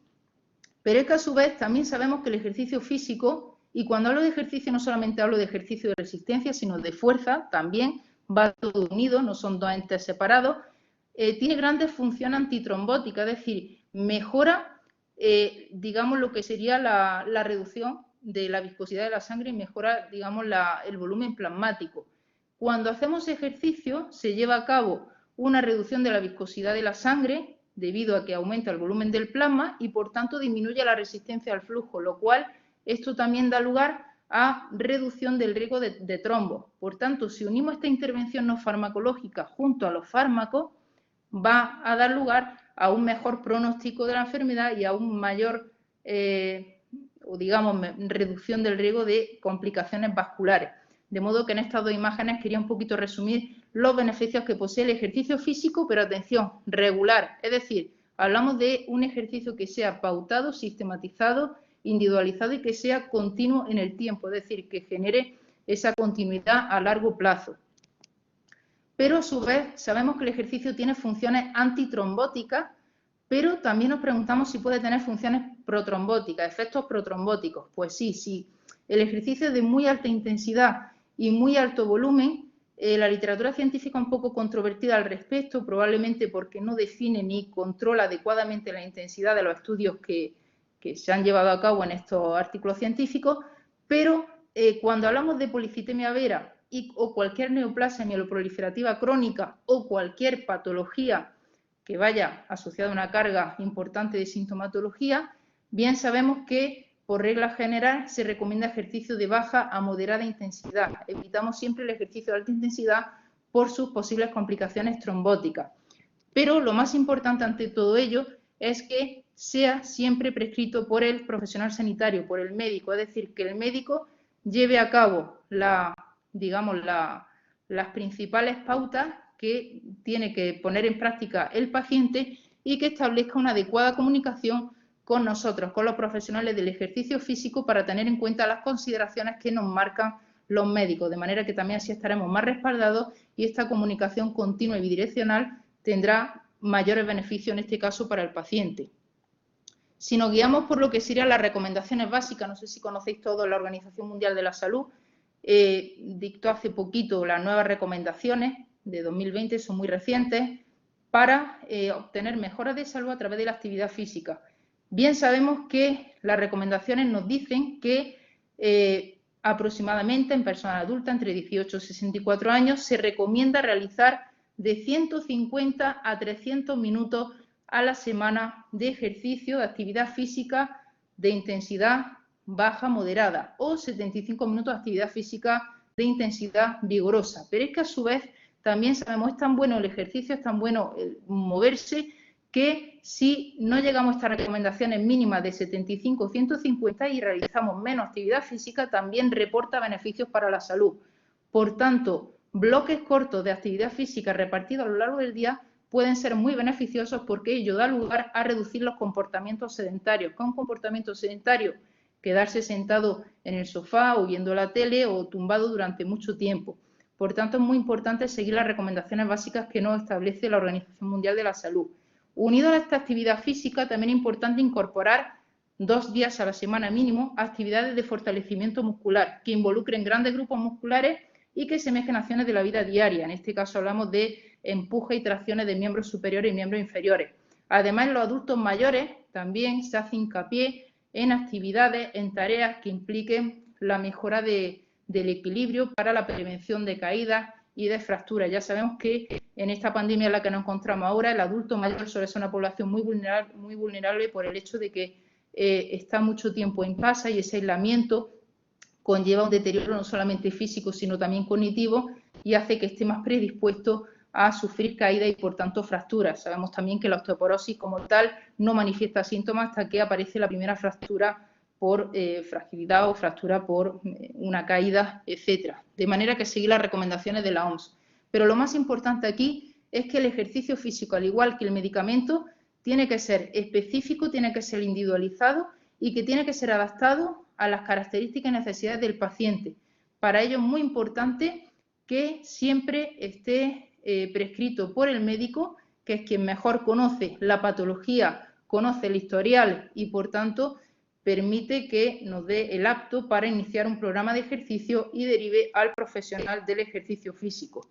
Pero es que a su vez también sabemos que el ejercicio físico, y cuando hablo de ejercicio no solamente hablo de ejercicio de resistencia, sino de fuerza, también va todo unido, no son dos entes separados, tiene grandes funciones antitrombóticas, es decir, mejora, digamos, lo que sería la reducción de la viscosidad de la sangre y mejora, digamos, el volumen plasmático. Cuando hacemos ejercicio se lleva a cabo una reducción de la viscosidad de la sangre debido a que aumenta el volumen del plasma y por tanto disminuye la resistencia al flujo, lo cual esto también da lugar a reducción del riesgo de trombos. Por tanto, si unimos esta intervención no farmacológica junto a los fármacos, va a dar lugar a un mejor pronóstico de la enfermedad y a un mayor, digamos, reducción del riesgo de complicaciones vasculares. De modo que en estas dos imágenes quería un poquito resumir los beneficios que posee el ejercicio físico, pero atención, regular. Es decir, hablamos de un ejercicio que sea pautado, sistematizado, individualizado y que sea continuo en el tiempo, es decir, que genere esa continuidad a largo plazo. Pero a su vez sabemos que el ejercicio tiene funciones antitrombóticas pero también nos preguntamos si puede tener funciones protrombóticas, efectos protrombóticos. Pues sí, sí. El ejercicio de muy alta intensidad y muy alto volumen, la literatura científica un poco controvertida al respecto, probablemente porque no define ni controla adecuadamente la intensidad de los estudios que se han llevado a cabo en estos artículos científicos, pero cuando hablamos de policitemia vera o cualquier neoplasia mieloproliferativa crónica o cualquier patología que vaya asociada a una carga importante de sintomatología, bien sabemos que por regla general se recomienda ejercicio de baja a moderada intensidad. Evitamos siempre el ejercicio de alta intensidad por sus posibles complicaciones trombóticas. Pero lo más importante ante todo ello es que sea siempre prescrito por el profesional sanitario, por el médico, es decir, que el médico lleve a cabo las principales pautas que tiene que poner en práctica el paciente y que establezca una adecuada comunicación con nosotros, con los profesionales del ejercicio físico, para tener en cuenta las consideraciones que nos marcan los médicos, de manera que también así estaremos más respaldados y esta comunicación continua y bidireccional tendrá mayores beneficios en este caso para el paciente. Si nos guiamos por lo que serían las recomendaciones básicas, no sé si conocéis todos la Organización Mundial de la Salud, dictó hace poquito las nuevas recomendaciones de 2020, son muy recientes, para obtener mejoras de salud a través de la actividad física. Bien sabemos que las recomendaciones nos dicen que aproximadamente en personas adultas entre 18 y 64 años se recomienda realizar de 150 a 300 minutos a la semana de ejercicio, de actividad física de intensidad baja moderada o 75 minutos de actividad física de intensidad vigorosa. Pero es que a su vez también sabemos, es tan bueno el ejercicio, es tan bueno el moverse, que si no llegamos a estas recomendaciones mínimas de 75 o 150 y realizamos menos actividad física, también reporta beneficios para la salud. Por tanto, bloques cortos de actividad física repartidos a lo largo del día pueden ser muy beneficiosos porque ello da lugar a reducir los comportamientos sedentarios. ¿Qué es un comportamiento sedentario? Quedarse sentado en el sofá o viendo la tele o tumbado durante mucho tiempo. Por tanto, es muy importante seguir las recomendaciones básicas que nos establece la Organización Mundial de la Salud. Unido a esta actividad física, también es importante incorporar 2 días a la semana mínimo actividades de fortalecimiento muscular que involucren grandes grupos musculares y que semejen acciones de la vida diaria. En este caso hablamos de empuje y tracciones de miembros superiores y miembros inferiores. Además, en los adultos mayores también se hace hincapié en actividades, en tareas que impliquen la mejora del equilibrio para la prevención de caídas y de fracturas. Ya sabemos que en esta pandemia en la que nos encontramos ahora, el adulto mayor suele ser una población muy vulnerable por el hecho de que está mucho tiempo en casa y ese aislamiento conlleva un deterioro no solamente físico, sino también cognitivo y hace que esté más predispuesto a sufrir caídas y, por tanto, fracturas. Sabemos también que la osteoporosis como tal no manifiesta síntomas hasta que aparece la primera fractura por fragilidad o fractura por una caída, etcétera. De manera que seguir las recomendaciones de la OMS. Pero lo más importante aquí es que el ejercicio físico, al igual que el medicamento, tiene que ser específico, tiene que ser individualizado y que tiene que ser adaptado a las características y necesidades del paciente. Para ello es muy importante que siempre esté prescrito por el médico, que es quien mejor conoce la patología, conoce el historial y, por tanto, permite que nos dé el apto para iniciar un programa de ejercicio y derive al profesional del ejercicio físico.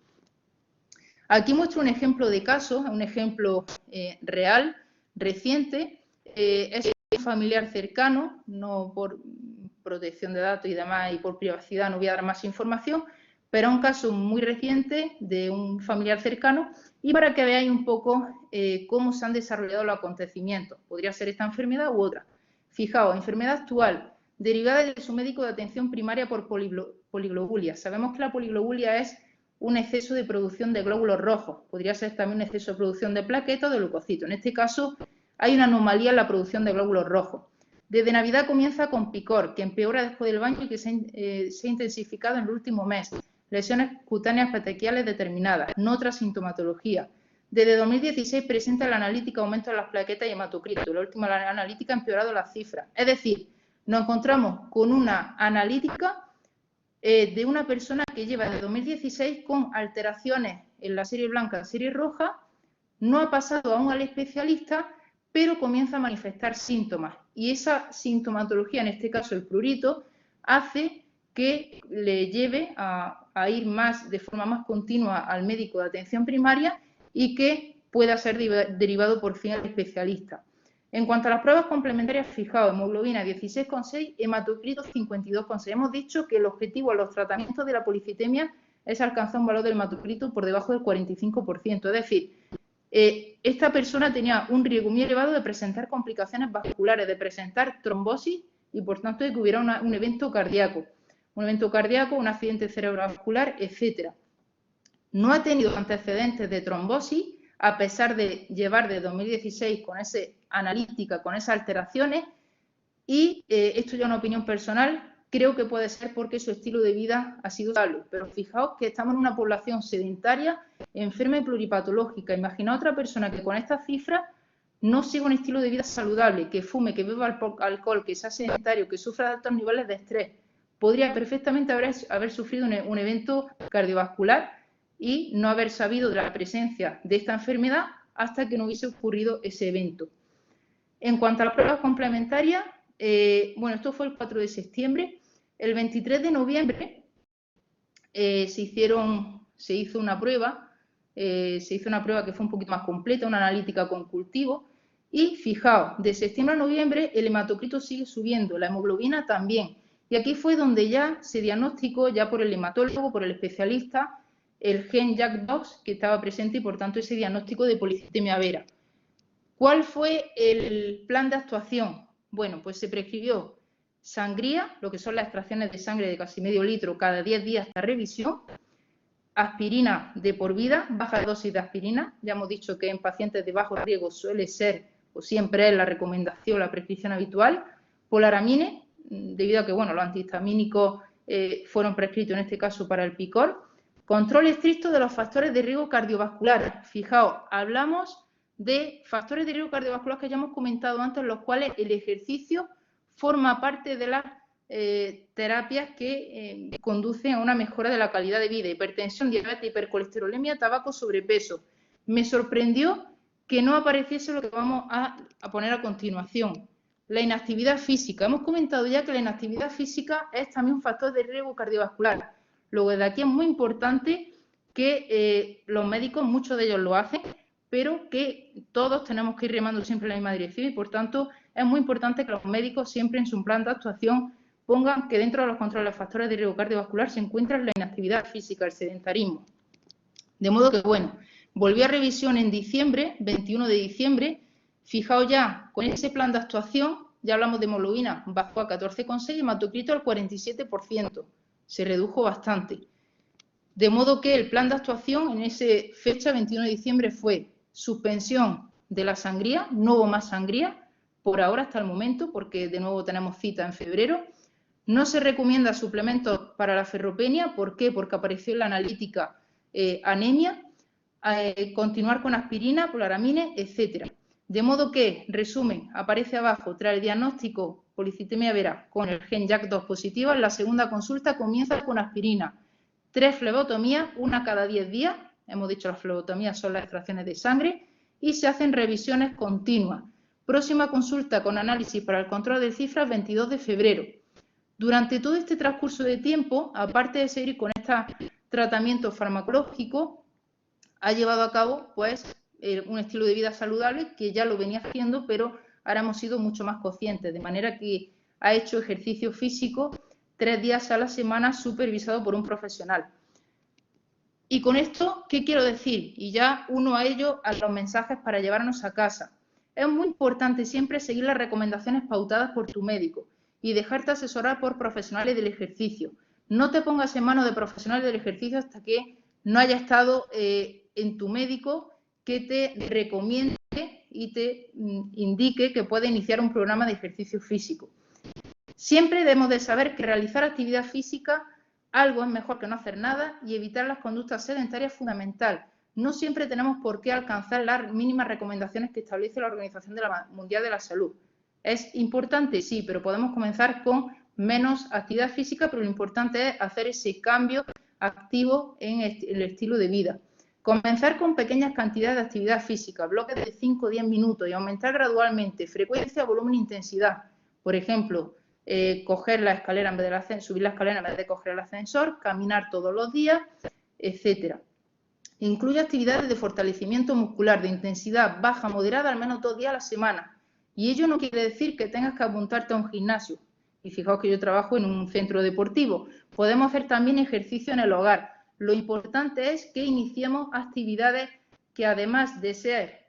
Aquí muestro un ejemplo de caso, un ejemplo real, reciente. Es un familiar cercano, no por protección de datos y demás y por privacidad no voy a dar más información, pero un caso muy reciente de un familiar cercano y para que veáis un poco cómo se han desarrollado los acontecimientos. Podría ser esta enfermedad u otra. Fijaos, enfermedad actual, derivada de su médico de atención primaria por poliglobulia. Sabemos que la poliglobulia es un exceso de producción de glóbulos rojos. Podría ser también un exceso de producción de plaquetas o de leucocitos. En este caso, hay una anomalía en la producción de glóbulos rojos. Desde Navidad comienza con picor, que empeora después del baño y que se ha intensificado en el último mes. Lesiones cutáneas petequiales determinadas, no otra sintomatología. Desde 2016 presenta la analítica aumento de las plaquetas y hematocrito. La última analítica ha empeorado las cifras. Es decir, nos encontramos con una analítica de una persona que lleva desde 2016 con alteraciones en la serie blanca, serie roja, no ha pasado aún al especialista, pero comienza a manifestar síntomas. Y esa sintomatología, en este caso el prurito, hace que le lleve a ir de forma más continua al médico de atención primaria y que pueda ser derivado por fin al especialista. En cuanto a las pruebas complementarias, fijaos, hemoglobina 16,6, hematocrito 52,6. Hemos dicho que el objetivo en los tratamientos de la policitemia es alcanzar un valor del hematocrito por debajo del 45%. Es decir, esta persona tenía un riesgo muy elevado de presentar complicaciones vasculares, de presentar trombosis y, por tanto, de que hubiera un evento cardíaco. Un evento cardíaco, un accidente cerebrovascular, etcétera. No ha tenido antecedentes de trombosis, a pesar de llevar de 2016 con esa analítica, con esas alteraciones, y esto ya es una opinión personal, creo que puede ser porque su estilo de vida ha sido saludable. Pero fijaos que estamos en una población sedentaria, enferma y pluripatológica. Imagina a otra persona que con estas cifras no siga un estilo de vida saludable, que fume, que beba alcohol, que sea sedentario, que sufra de altos niveles de estrés. Podría perfectamente haber sufrido un evento cardiovascular y no haber sabido de la presencia de esta enfermedad hasta que no hubiese ocurrido ese evento. En cuanto a las pruebas complementarias, bueno, esto fue el 4 de septiembre. El 23 de noviembre se hizo una prueba que fue un poquito más completa, una analítica con cultivo. Y fijaos, de septiembre a noviembre el hematocrito sigue subiendo, la hemoglobina también. Y aquí fue donde ya se diagnosticó, ya por el hematólogo, por el especialista, el gen JAK2 que estaba presente y, por tanto, ese diagnóstico de policitemia vera. ¿Cuál fue el plan de actuación? Bueno, pues se prescribió sangría, lo que son las extracciones de sangre de casi medio litro cada 10 días hasta revisión, aspirina de por vida, baja dosis de aspirina, ya hemos dicho que en pacientes de bajo riesgo suele ser o siempre es la recomendación, la prescripción habitual, polaramine, debido a que bueno, los antihistamínicos fueron prescritos en este caso para el picor, control estricto de los factores de riesgo cardiovascular. Fijaos, hablamos de factores de riesgo cardiovascular que ya hemos comentado antes, los cuales el ejercicio forma parte de las terapias que conducen a una mejora de la calidad de vida, hipertensión, diabetes, hipercolesterolemia, tabaco, sobrepeso. Me sorprendió que no apareciese lo que vamos a poner a continuación, la inactividad física. Hemos comentado ya que la inactividad física es también un factor de riesgo cardiovascular. Luego, de aquí es muy importante que los médicos, muchos de ellos lo hacen, pero que todos tenemos que ir remando siempre en la misma dirección y, por tanto, es muy importante que los médicos siempre en su plan de actuación pongan que dentro de los controles de factores de riesgo cardiovascular se encuentra la inactividad física, el sedentarismo. De modo que, bueno, volvió a revisión en diciembre, 21 de diciembre, fijaos ya, con ese plan de actuación, ya hablamos de hemoglobina, bajó a 14,6 y hematocrito al 47%, se redujo bastante. De modo que el plan de actuación en esa fecha, 21 de diciembre, fue suspensión de la sangría, no hubo más sangría, por ahora hasta el momento, porque de nuevo tenemos cita en febrero. No se recomienda suplementos para la ferropenia, ¿por qué? Porque apareció en la analítica anemia, continuar con aspirina, polaramine, etcétera. De modo que, resumen, aparece abajo, tras el diagnóstico policitemia vera con el gen JAK2 positivo, en la segunda consulta comienza con aspirina, 3 flebotomías, una cada 10 días, hemos dicho las flebotomías son las extracciones de sangre, y se hacen revisiones continuas. Próxima consulta con análisis para el control de cifras, 22 de febrero. Durante todo este transcurso de tiempo, aparte de seguir con este tratamiento farmacológico, ha llevado a cabo pues un estilo de vida saludable que ya lo venía haciendo, pero ahora hemos sido mucho más conscientes, de manera que ha hecho ejercicio físico 3 días a la semana supervisado por un profesional. Y con esto, ¿qué quiero decir? Y ya uno a ello a los mensajes para llevarnos a casa. Es muy importante siempre seguir las recomendaciones pautadas por tu médico y dejarte asesorar por profesionales del ejercicio. No te pongas en manos de profesionales del ejercicio hasta que no haya estado en tu médico que te recomiende y te indique que puede iniciar un programa de ejercicio físico. Siempre debemos de saber que realizar actividad física, algo es mejor que no hacer nada, y evitar las conductas sedentarias es fundamental. No siempre tenemos por qué alcanzar las mínimas recomendaciones que establece la Organización Mundial de la Salud. ¿Es importante? Sí, pero podemos comenzar con menos actividad física, pero lo importante es hacer ese cambio activo en el estilo de vida. Comenzar con pequeñas cantidades de actividad física, bloques de 5 o 10 minutos y aumentar gradualmente frecuencia, volumen e intensidad. Por ejemplo, coger la escalera en vez de subir la escalera en vez de coger el ascensor, caminar todos los días, etcétera. Incluye actividades de fortalecimiento muscular de intensidad baja moderada al menos 2 días a la semana. Y ello no quiere decir que tengas que apuntarte a un gimnasio. Y fijaos que yo trabajo en un centro deportivo. Podemos hacer también ejercicio en el hogar. Lo importante es que iniciemos actividades que, además de ser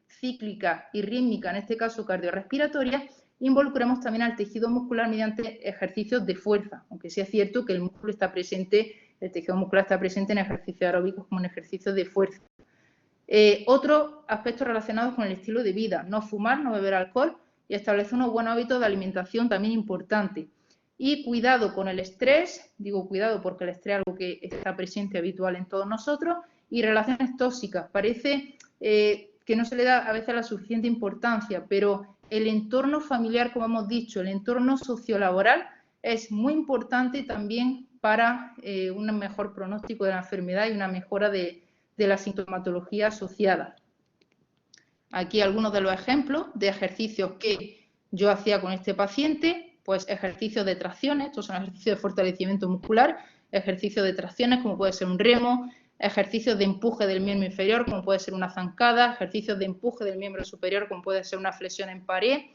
cíclicas y rítmicas, en este caso cardiorrespiratorias, involucremos también al tejido muscular mediante ejercicios de fuerza, aunque sí es cierto que el músculo está presente, el tejido muscular está presente en ejercicios aeróbicos como en ejercicios de fuerza. Otros aspectos relacionados con el estilo de vida: no fumar, no beber alcohol y establecer unos buenos hábitos de alimentación también importante. Y cuidado con el estrés, digo cuidado porque el estrés es algo que está presente habitual en todos nosotros, y relaciones tóxicas. Parece que no se le da a veces la suficiente importancia, pero el entorno familiar, como hemos dicho, el entorno sociolaboral es muy importante también para un mejor pronóstico de la enfermedad y una mejora de la sintomatología asociada. Aquí algunos de los ejemplos de ejercicios que yo hacía con este paciente: pues ejercicios de tracciones, estos son ejercicios de fortalecimiento muscular, ejercicios de tracciones como puede ser un remo, ejercicios de empuje del miembro inferior como puede ser una zancada, ejercicios de empuje del miembro superior como puede ser una flexión en pared,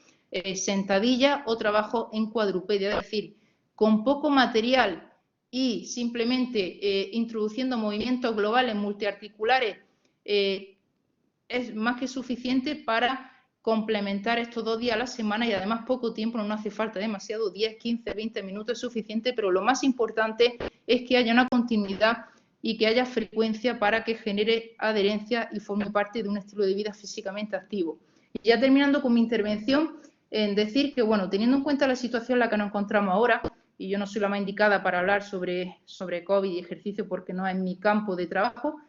sentadilla o trabajo en cuadrupedia. Es decir, con poco material y simplemente introduciendo movimientos globales multiarticulares es más que suficiente para complementar estos 2 días a la semana, y además poco tiempo, no hace falta demasiado, 10, 15, 20 minutos es suficiente, pero lo más importante es que haya una continuidad y que haya frecuencia para que genere adherencia y forme parte de un estilo de vida físicamente activo. Y ya terminando con mi intervención, en decir que, bueno, teniendo en cuenta la situación en la que nos encontramos ahora, y yo no soy la más indicada para hablar sobre COVID y ejercicio porque no es mi campo de trabajo,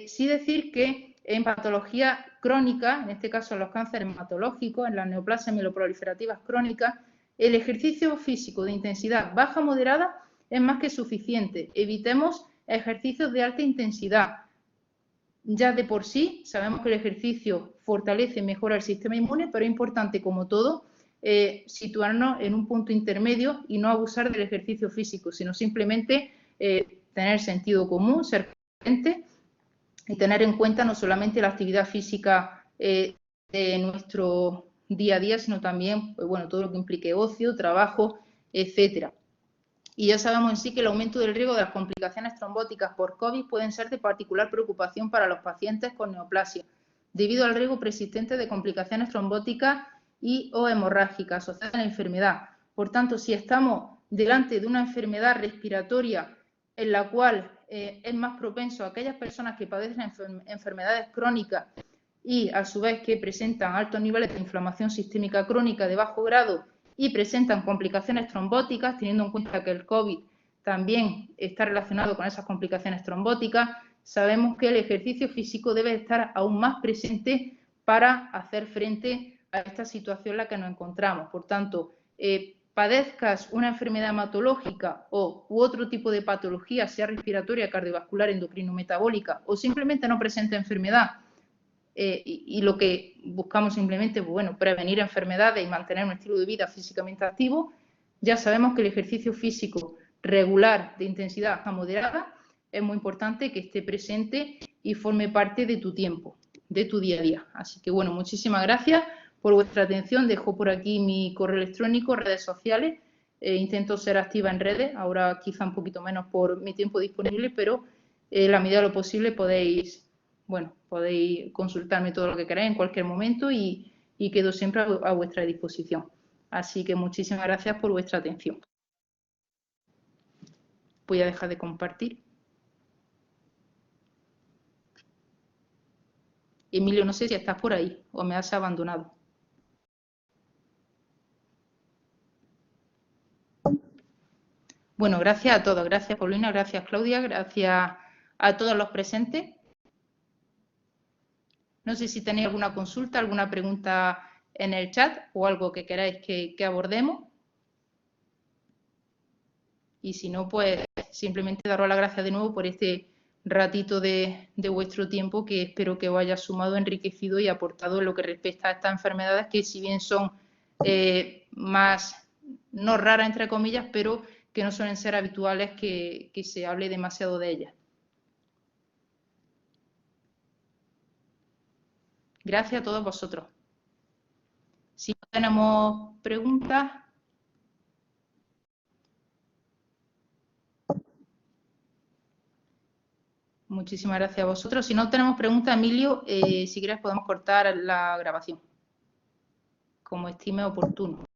sí decir que en patologías crónicas, en este caso en los cánceres hematológicos, en las neoplasias mieloproliferativas crónicas, el ejercicio físico de intensidad baja moderada es más que suficiente. Evitemos ejercicios de alta intensidad. Ya de por sí sabemos que el ejercicio fortalece y mejora el sistema inmune, pero es importante, como todo, situarnos en un punto intermedio y no abusar del ejercicio físico, sino simplemente tener sentido común, ser consciente y tener en cuenta no solamente la actividad física de nuestro día a día, sino también, pues bueno, todo lo que implique ocio, trabajo, etcétera. Y ya sabemos en sí que el aumento del riesgo de las complicaciones trombóticas por COVID pueden ser de particular preocupación para los pacientes con neoplasia, debido al riesgo persistente de complicaciones trombóticas y o hemorrágicas asociadas a la enfermedad. Por tanto, si estamos delante de una enfermedad respiratoria en la cual es más propenso a aquellas personas que padecen enfermedades crónicas y a su vez que presentan altos niveles de inflamación sistémica crónica de bajo grado y presentan complicaciones trombóticas, teniendo en cuenta que el COVID también está relacionado con esas complicaciones trombóticas, sabemos que el ejercicio físico debe estar aún más presente para hacer frente a esta situación en la que nos encontramos. Por tanto, padezcas una enfermedad hematológica u otro tipo de patología, sea respiratoria, cardiovascular, endocrino-metabólica, o simplemente no presente enfermedad, y lo que buscamos simplemente, pues bueno, prevenir enfermedades y mantener un estilo de vida físicamente activo, ya sabemos que el ejercicio físico regular de intensidad a moderada es muy importante que esté presente y forme parte de tu tiempo, de tu día a día. Así que bueno, muchísimas gracias por vuestra atención. Dejo por aquí mi correo electrónico, redes sociales. Intento ser activa en redes, ahora quizá un poquito menos por mi tiempo disponible, pero en la medida de lo posible podéis consultarme todo lo que queráis en cualquier momento y quedo siempre a vuestra disposición. Así que muchísimas gracias por vuestra atención. Voy a dejar de compartir. Emilio, no sé si estás por ahí o me has abandonado. Bueno, gracias a todos. Gracias, Paulina. Gracias, Claudia. Gracias a todos los presentes. No sé si tenéis alguna consulta, alguna pregunta en el chat o algo que queráis que abordemos. Y si no, pues simplemente daros las gracias de nuevo por este ratito de vuestro tiempo, que espero que os haya sumado, enriquecido y aportado en lo que respecta a estas enfermedades que, si bien son más, no raras entre comillas, pero que no suelen ser habituales que se hable demasiado de ellas. Gracias a todos vosotros. Si no tenemos preguntas... Muchísimas gracias a vosotros. Si no tenemos preguntas, Emilio, si quieres podemos cortar la grabación, como estime oportuno.